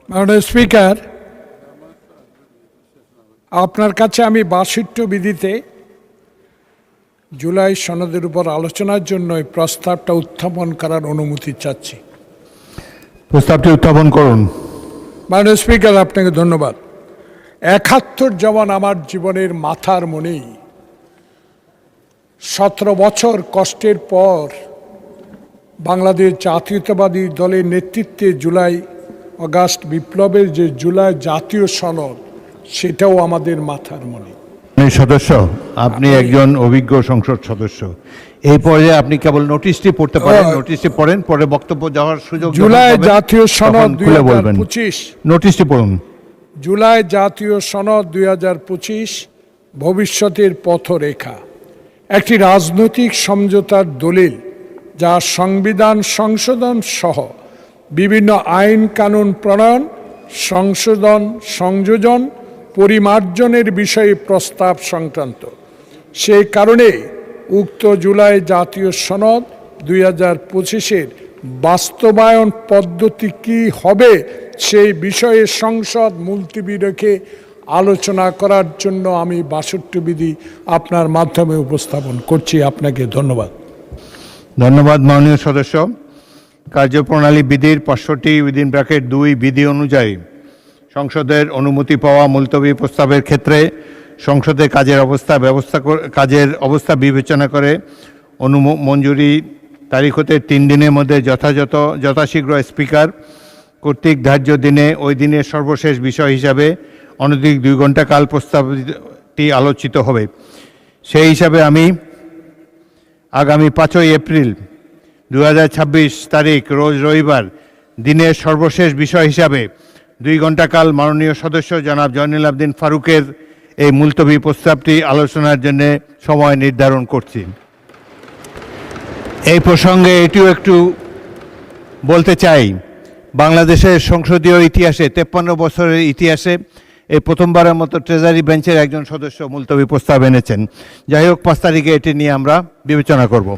মাননীয় স্পিকার, আপনার কাছে আমি ৬২ বিধিতে জুলাই সনদের উপর আলোচনার জন্য এই প্রস্তাবটা উত্থাপন করার অনুমতি চাচ্ছি। প্রস্তাবটি উত্থাপন করুন। মাননীয় স্পিকার, আপনাকে ধন্যবাদ। ৭১ যেমন আমার জীবনের মাথার মনেই, ১৭ বছর কষ্টের পর বাংলাদেশ জাতীয়তাবাদী দলের নেতৃত্বে জুলাই অগাস্ট বিপ্লবের যে জুলাই জাতীয় সনদ, সেটাও আমাদের মাথার মনে। সদস্য, আপনি একজন অভিজ্ঞ সংসদ সদস্য, এই পর্যায়ে আপনি কেবল নোটিশটি পড়তে পারেন। নোটিশটি পড়েন, পরে বক্তব্য দেওয়ার সুযোগ। জুলাই জাতীয় সনদ ২০২৫। নোটিশটি পড়ুন। জুলাই জাতীয় সনদ ২০২৫ ভবিষ্যতের পথরেখা, একটি রাজনৈতিক সমঝোতার দলিল যা সংবিধান সংশোধন সহ বিভিন্ন আইন কানুন প্রণয়ন, সংশোধন, সংযোজন, পরিমার্জনের বিষয়ে প্রস্তাব সংক্রান্ত। সেই কারণে উক্ত জুলাই জাতীয় সনদ ২০২৫-এর বাস্তবায়ন পদ্ধতি কী হবে সেই বিষয়ে সংসদ মুলতবি রেখে আলোচনা করার জন্য আমি ৬২ বিধি আপনার মাধ্যমে উপস্থাপন করছি। আপনাকে ধন্যবাদ। ধন্যবাদ মাননীয় সদস্য। কার্যপ্রণালী বিধির ৬৫(২) বিধি অনুযায়ী সংসদের অনুমতি পাওয়া মুলতবি প্রস্তাবের ক্ষেত্রে সংসদে কাজের অবস্থা বিবেচনা করে মঞ্জুরি তারিখ হতে ৩ দিনের মধ্যে যথাশীঘ্র স্পিকার কর্তৃক ধার্য দিনে ওই দিনের সর্বশেষ বিষয় হিসাবে অনধিক ২ ঘণ্টা কাল প্রস্তাবটি আলোচিত হবে। সেই হিসাবে আমি আগামী ৫ই এপ্রিল ২০২৬ তারিখ রোজ রবিবার দিনের সর্বশেষ বিষয় হিসাবে ২ ঘণ্টা কাল মাননীয় সদস্য জনাব জয়নুল আবেদিন ফারুকের এই মুলতবি প্রস্তাবটি আলোচনার জন্য সময় নির্ধারণ করছি। এই প্রসঙ্গে এটিও একটু বলতে চাই, বাংলাদেশের সংসদীয় ইতিহাসে ৫৩ বছরের ইতিহাসে এই প্রথমবারের মতো ট্রেজারি বেঞ্চের একজন সদস্য মুলতবি প্রস্তাব এনেছেন। যাই হোক, ৫ তারিখে এটি নিয়ে আমরা বিবেচনা করব।